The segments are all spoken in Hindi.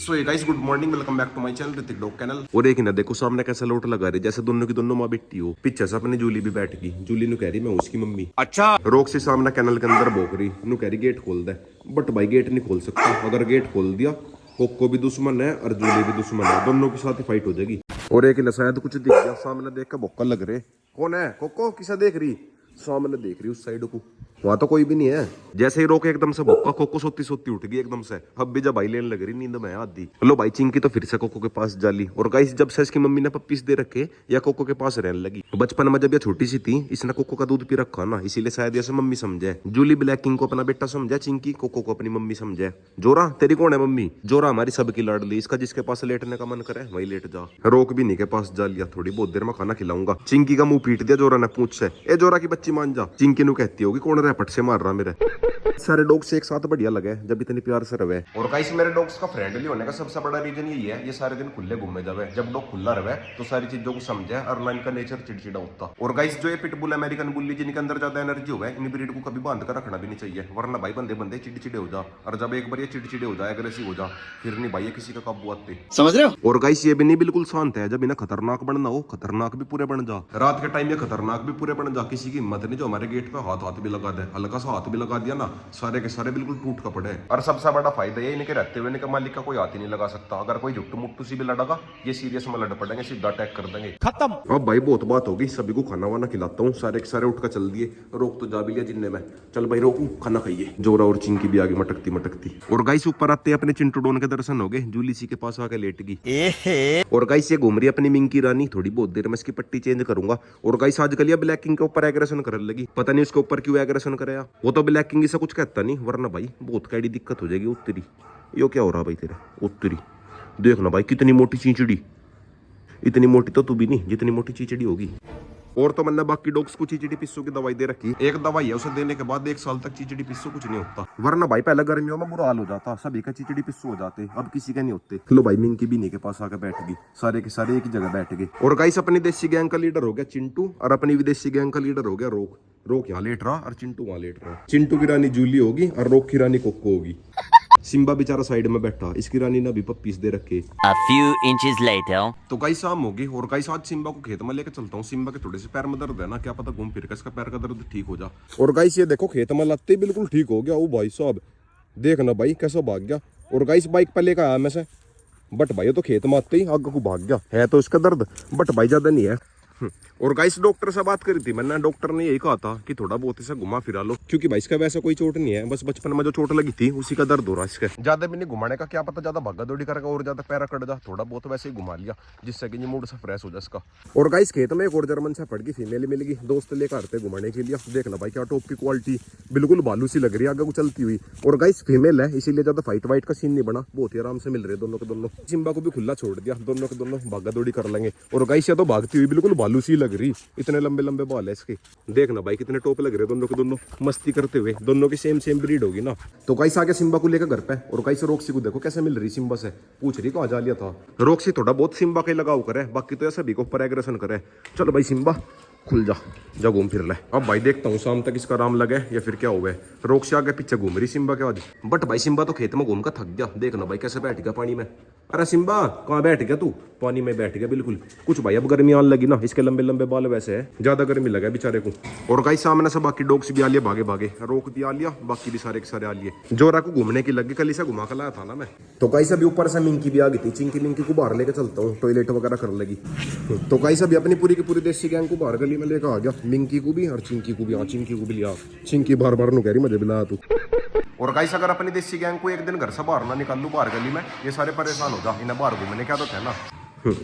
सो ये guys good morning, welcome back to my channel Hrithik dog channel. और एक ना देखो सामने कैसा लोट लगा रही, जैसे दोनों की दोनों माँ बेटी हो। पीछे से अपनी जूली भी बैठ गई। जूली नु कह रही मैं उसकी मम्मी। अच्छा रोक से सामने कैनल के अंदर भोग रही, नु कह रही गेट खोल दे। बट भाई गेट नहीं खोल सकता, अगर गेट खोल दिया कोको भी दुश्मन है और जूली भी दुश्मन है, दोनों के साथ ही फाइट हो जाएगी। और एक ने शायद कुछ दिख गया, सामने देख के भोक्का लग रहे। कौन है? कोको किसे देख रही? सामने देख रही उस साइड को, वहां तो कोई भी नहीं है। जैसे ही रोक एकदम से भोक्का, कोको सोती सोती उठ गई एकदम से। अब भी जब भाई लेने लग रही नींद में आधी। लो भाई चिंकी तो फिर से कोको के पास जाली। और गाइस जब से इसकी मम्मी ने पप्पीज दे रखे या कोको के पास रहने लगी। बचपन में जब ये छोटी सी थी इसने कोको का दूध पी रखा ना, इसीलिए शायद ऐसे मम्मी समझे। जूली ब्लैक किंग को अपना बेटा समझे, चिंकी कोको को अपनी मम्मी समझे। जोरा तेरी कौन है मम्मी? जोरा हमारी सबकी लाडली, इसका जिसके पास लेटने का मन करे वही लेट जा। रोक भी नहीं के पास जा लिया, थोड़ी बहुत देर में खाना खिलाऊंगा। चिंकी का मुंह पीट दिया जोरा ने पूंछ से। ए जोरा की बच्ची मान जा। चिंकी नु कहती होगी कौन रैपट से मार रहा मेरे। सारे डॉग्स एक साथ बढ़िया लगे जब इतनी प्यार से रहे। और गाइस मेरे डॉग्स का फ्रेंडली होने का सबसे बड़ा रीजन यही है, ये सारे दिन खुले घूमे जावे। जब डॉग खुला रहे तो सारी चीजों को समझे और ना इनका नेचर चिड़चिड़ा होता। और गाइस जो ये पिटबुल अमेरिकन बुल्ली जिनके अंदर ज्यादा एनर्जी होगा, इन ब्रीड को कभी बांध कर रखना भी नहीं चाहिए, वरना भाई बंदे बंदे चिड़चिड़े हो जा। और जब एक बार ये चिड़चिड़े हो जाए, अग्रेसिव हो जा, फिर नहीं भाई ये किसी का काबू आते। समझ रहे हो? और गाइस ये भी नहीं बिल्कुल शांत है, जब इन्हें खतरनाक बनना हो खतरनाक भी पूरे बन जा। रात के टाइम ये खतरनाक भी पूरे बन जा, किसी की हिम्मत नहीं जो हमारे गेट पे हाथ भी लगा दे। हल्का सा हाथ भी लगा दिया ना, सारे के सारे बिल्कुल टूट का पड़े। और सबसे बड़ा फायदा ये इनके रहते हुए इनके मालिक का कोई हाथ ही नहीं लगा सकता। अगर कोई झुट्टू मुट्टू सी भी लड़ेगा ये सीरियस में लड़ पड़ेंगे, सीधा अटैक कर देंगे, खत्म। अब भाई बहुत बात होगी, सभी को खाना वाना खिलाता हूँ। सारे के सारे उठ कर चल दिए। रोक तो जा भी लिया जिनने में। चल भाई रोकू खाना खाइए। जोरा और चिंकी भी आगे मटकती मटकती। और गाइस ऊपर आते अपने चिंटू डॉन के दर्शन हो गए। जूली सी के पास आके लेट गई। और गाइस ये घूम रही अपनी मिंकी रानी, थोड़ी बहुत देर में इसकी पट्टी चेंज करूंगा। और गाइस आजकल ये ब्लैक किंग के ऊपर एग्रेशन करने लगी, पता नहीं उसके ऊपर क्यों एग्रेशन करेगा। वो तो ब्लैक किंग से कुछ कहता नहीं, वरना भाई बहुत कैडी दिक्कत हो जाएगी। उत्तरी यो क्या हो रहा भाई तेरा? उत्तरी देखना भाई कितनी मोटी चींचड़ी। इतनी मोटी तो तू भी नहीं जितनी मोटी चींचड़ी होगी। और तो मैंने बाकी डॉग्स को चींचड़ी पिस्सू की दवाई दे रखी। एक दवाई है, उसे देने के बाद 1 साल तक चींचड़ी पिस्सू कुछ नहीं होता। वरना भाई पहले गर्मियों में बुरा हाल हो जाता, सभी का चींचड़ी पिस्सू हो जाते, अब किसी के नहीं होते। लो भाई मिंकी भी नहीं के पास आकर बैठ गई, सारे के सारे एक ही जगह बैठ गए। और गाइस अपनी देसी गैंग का लीडर हो गया चिंटू और अपनी विदेशी गैंग का लीडर हो गया रोक। रोक यहाँ लेट रहा और चिंटू वहां लेट रहा। चिंटू की रानी जूली होगी और रोक की रानी कोको होगी। सिम्बा बेचारा साइड में बैठा, इसकी रानी ने भी पप्पीज दे रखे। A few inches later. तो गाइस शाम होगी और गाइस आज सिम्बा को खेत में लेकर चलता हूँ। सिम्बा के थोड़े से पैर में दर्द है ना, क्या पता घूम फिर कर इसका पैर का दर्द ठीक हो जा। और गाइस ये देखो खेत में लाते ही बिल्कुल ठीक हो गया। ओ भाई साहब देखना भाई कैसा भाग गया। और गाइस बाइक पर लेकर आया मैं से, बट भाई तो खेत में आते ही आगे को भाग गया। है तो इसका दर्द बट भाई ज्यादा नहीं है। और गाइस डॉक्टर से बात करी थी मैंने, डॉक्टर ने यही कहा था कि थोड़ा बहुत इसे घुमा फिरा लो, क्योंकि भाई इसका वैसा कोई चोट नहीं है, बस बचपन में जो चोट लगी थी उसी का दर्द हो रहा है इसके। ज्यादा भी नहीं घुमाने का, क्या पता ज्यादा भागा दौड़ी करेगा और ज्यादा पैरा कट जा। थोड़ा बहुत वैसे ही घुमा लिया जिससे कि ये मूड से फ्रेश हो जाए इसका। और गाइस खेत में एक और जर्मन से फट की फीमेल मिल गई, दोस्त लेकर आते घुमाने के लिए। देखना भाई क्या टॉप की क्वालिटी, बिल्कुल बालू सी लग रही है आगे को चलती हुई। और गाइस फीमेल है इसीलिए ज्यादा फाइट वाइट का सीन नहीं बना, बहुत ही आराम से मिल रहे दोनों के दोनों। सिम्बा को भी खुला छोड़ दिया, दोनों के दोनों भागा दौड़ी कर लेंगे। और गाइस ये तो भागती हुई बिल्कुल बालू सी लग रही, इतने लंबे लंबे बाल है इसके। देखना भाई कितने टॉप लग रहे दोनों के दोनों मस्ती करते हुए। दोनों की सेम ब्रीड होगी ना। तो गाइस आगे सिम्बा को लेकर घर पे। और गाइस रोक्सी को देखो कैसे मिल रही सिम्बा से, पूछ रही कहाँ जा लिया था। रोक्सी थोड़ा बहुत सिम्बा का लगाव करे, बाकी तो ऐसा भी को ऊपर एग्रेशन करे। चलो भाई सिम्बा खुल जा घूम फिर ले। अब भाई देखता हूँ शाम तक इसका आराम लगे या फिर क्या हुआ है। रोक से आगे पीछे घूम रही सिम्बा के आज। बट भाई सिम्बा तो खेत में घूम कर थक गया। देखना भाई कैसे बैठ गया पानी में। अरे सिम्बा कहाँ बैठ गया तू? पानी में बैठ गया बिल्कुल। कुछ भाई अब गर्मी आने लगी ना, इसके लंबे लंबे बाल वैसे है, ज्यादा गर्मी लगा बेचारे को। और गाइस सामने से बाकी डॉग्स भी आ लिया भागे भागे। रोक भी आ लिया, बाकी भी सारे के सारे आ लिए। जोरा को घूमने की लगी, कल इसे घुमा कर लाया था ना मैं। तो गाइस अभी ऊपर से मिंकी भी आ गई थी। चिंकी मिंकी को बाहर लेकर चलता हूँ, टॉयलेट वगैरह कर लेगी। तो गाइस अभी अपनी पूरी की पूरी देसी गैंग को बाहर गली में लेकर आ गया। मिंकी को भी और चिंकी को भी। हाँ चिंकी को भी लिया। चिंकी बार बार नु कह रही मुझे बुला तू। और गाइस अगर अपनी देसी गैंग को एक दिन घर से बाहर ना निकाल लूं बाहर गली में, ये सारे परेशान हो जा। इन्हें बाहर घूमने क्या तो है ना।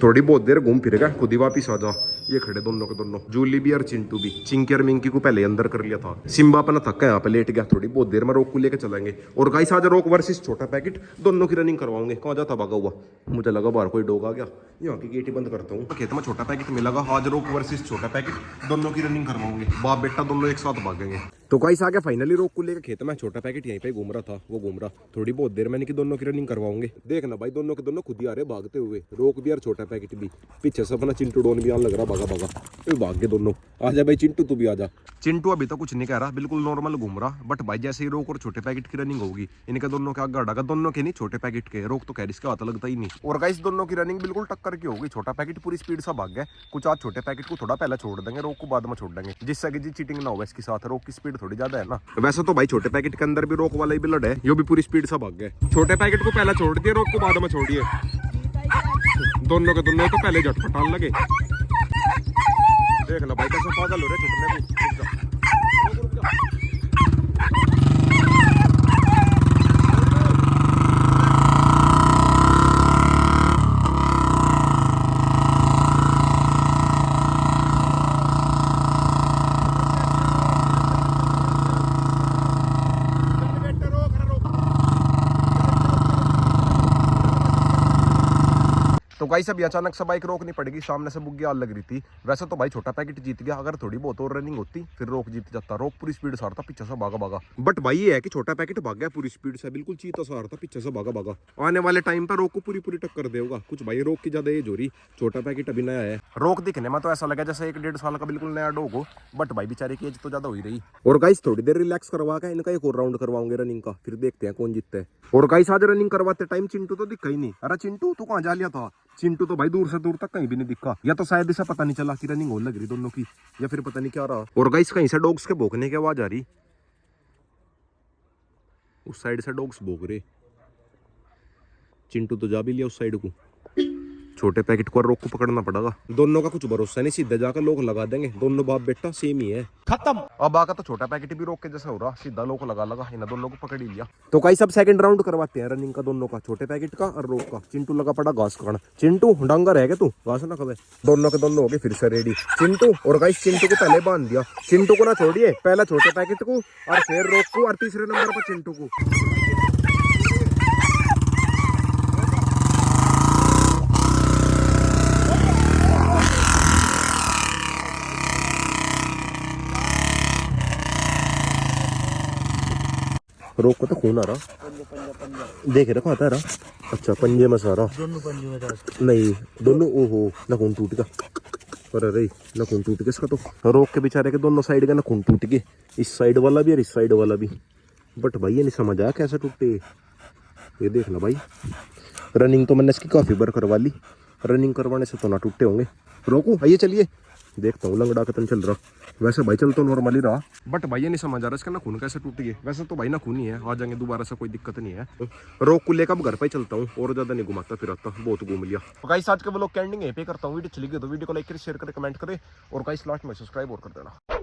थोड़ी बहुत देर घूम फिरेगा खुद ही वापिस आ जा। ये खड़े दोनों के दोनों, जूली भी और चिंटू भी। चिंकी और मिंकी को पहले अंदर कर लिया था। सिम्बा अपना थका यहाँ पे लेट गया, थोड़ी बहुत देर में रोक को लेकर चलेंगे। और गाइस आज रोक वर्सेस छोटा पैकेट दोनों की रनिंग करवाओगे। कहाँ जाता भागा हुआ? मुझे लगा बाहर कोई डॉग आ गया, यहाँ की गेट ही बंद करता हूँ। खेत में छोटा पैकेट मिलेगा, आज रोक वर्सेस छोटा पैकेट दोनों की रनिंग करवाओगे। बाप बेटा दोनों एक साथ भागेंगे। तो गाइस आ गया फाइनली रोक को लेकर खेत में। छोटा पैकेट यहीं पे घूम रहा था, वो घूम रहा थोड़ी बहुत देर मैंने कि दोनों की रनिंग करवाऊंगे। देखना भाई दोनों के दोनों खुद ही आ रहे भागते हुए, रोक भी और छोटा पैकेट भी। पीछे से अपना चिंटू डोन भी आने लग रहा भागा भागा, तो भाग गए दोनों। आजा भाई चिंटू तू भी आजा। चिंटू अभी तो कुछ नहीं कह रहा, बिल्कुल नॉर्मल घूम रहा, बट भाई जैसे ही रोक और छोटे पैकेट की रनिंग होगी इनके दोनों के आगे अड़ागा, दोनों के नहीं छोटे पैकेट के, रोक तो कह इसका हाथ लगता ही नहीं। और गाइस दोनों की रनिंग बिल्कुल टक्कर की होगी। छोटा पैकेट पूरी स्पीड से भाग गया, कुछ आज छोटे पैकेट को थोड़ा पहले छोड़ देंगे, रोक को बाद में छोड़ देंगे, जिससे कि जी चीटिंग ना हो इसके साथ। रोक की स्पीड थोड़ी ज्यादा है ना। वैसे तो भाई छोटे पैकेट के अंदर भी रोक वाला ही ब्लड है, यो भी पूरी स्पीड से भाग गए। छोटे पैकेट को पहले छोड़ दिए, रोक को बाद में छोड़िए। दोनों के दोनों तो पहले झटपटाने लगे। देखना भाई कैसे पागल हो रहे छुटने को। तो गाइस अभी अचानक से बाइक रोकनी पड़ेगी, सामने से बुग्गी आग लग रही थी। वैसे तो भाई छोटा पैकेट जीत गया, अगर थोड़ी बहुत और रनिंग होती फिर रोक जीत जाता। रोक पूरी स्पीड से आ रहा था, पीछे से भागा भागा। बट भाई ये है कि छोटा पैकेट भाग गया पूरी स्पीड से, बिल्कुल चीता सा आ रहा था, पीछे से भागा भागा। आने वाले टाइम पर रोक को पूरी पूरी टक्कर देगा। कुछ भाई रोक की ज्यादा एज हो रही, छोटा पैकेट अभी नया है। रोक दिखने में तो ऐसा लगा जैसे 1-1.5 साल का बिल्कुल नया डॉग हो, बट भाई बेचारे की एज तो ज्यादा हो ही रही। और गाइस थोड़ी देर रिलैक्स करवा के इनका एक और राउंड करवाऊंगे रनिंग का, फिर देखते हैं कौन जीतता है। और गाइस आज रनिंग करवाते टाइम चिंटू तो दिखा ही नहीं। अरे चिंटू तू कहाँ जा लिया था? चिंटू तो भाई दूर से दूर तक कहीं भी नहीं दिखा, या तो शायद इसे पता नहीं चला कि रनिंग हो लग रही दोनों की, या फिर पता नहीं क्या रहा। और गाइस कहीं से डॉग्स के भौंकने की आवाज आ रही, उस साइड से डॉग्स भौंक रहे। चिंटू तो जा भी लिया उस साइड को। छोटे पैकेट को और रोक को पकड़ना पड़ेगा, दोनों का कुछ भरोसा नहीं, सीधे जाकर लोग लगा देंगे। दोनों बाप बेटा सेम ही है, खत्म। अब आका तो छोटा पैकेट भी रोक के जैसा हो रहा, सीधा लोग लगा लगा इन दोनों को पकड़ ही लिया। तो कई सब सेकंड राउंड करवाते हैं रनिंग का दोनों का, छोटे पैकेट का और रोक का। चिंटू लगा पड़ा घास खाना। चिंटू डांगर है क्या तू? घास ना खावे। दोनों के दोनों हो गए फिर से रेडी। चिंटू और गाइस चिंटू को पहले बांध दिया। चिंटू को ना छोड़िए, पहला छोटे पैकेट को और फिर रोक को और तीसरे नंबर पर चिंटू को। रोक को तो खून आ रहा, देख रखा आता रहा। अच्छा पंजे में सारा, दोनों पंजे में नहीं, दोनों ओहो नखून टूट गया। अरे नखून टूट गया इसका तो। रोक के बेचारे के दोनों साइड का नखून टूट गए, इस साइड वाला भी और इस साइड वाला भी। बट भाई ये नहीं समझ आया कैसे टूटे। ये देख लो भाई, रनिंग तो मैंने इसकी काफी बार करवा ली, रनिंग करवाने से तो ना टूटे होंगे। रोको आइए चलिए, देखता हूँ लंगड़ा कतन चल रहा। वैसे भाई चल तो नॉर्मली रहा, बट भाई ये नहीं समझ आ रहा इसका नाखून कैसे टूट गए। वैसे तो भाई नाखून ही है, आ जाएंगे दोबारा से, कोई दिक्कत नहीं है। रोक को लेकर घर पे चलता हूँ, और ज्यादा नहीं घुमाता फिर आता, बहुत घूम लिया। तो गाइस आज के व्लॉग की एंडिंग यहीं पे करता हूँ। वीडियो अच्छी लगी तो वीडियो को लाइक करें, शेयर करें, कमेंट करें, और गाइस लास्ट में सब्सक्राइब और कर देना।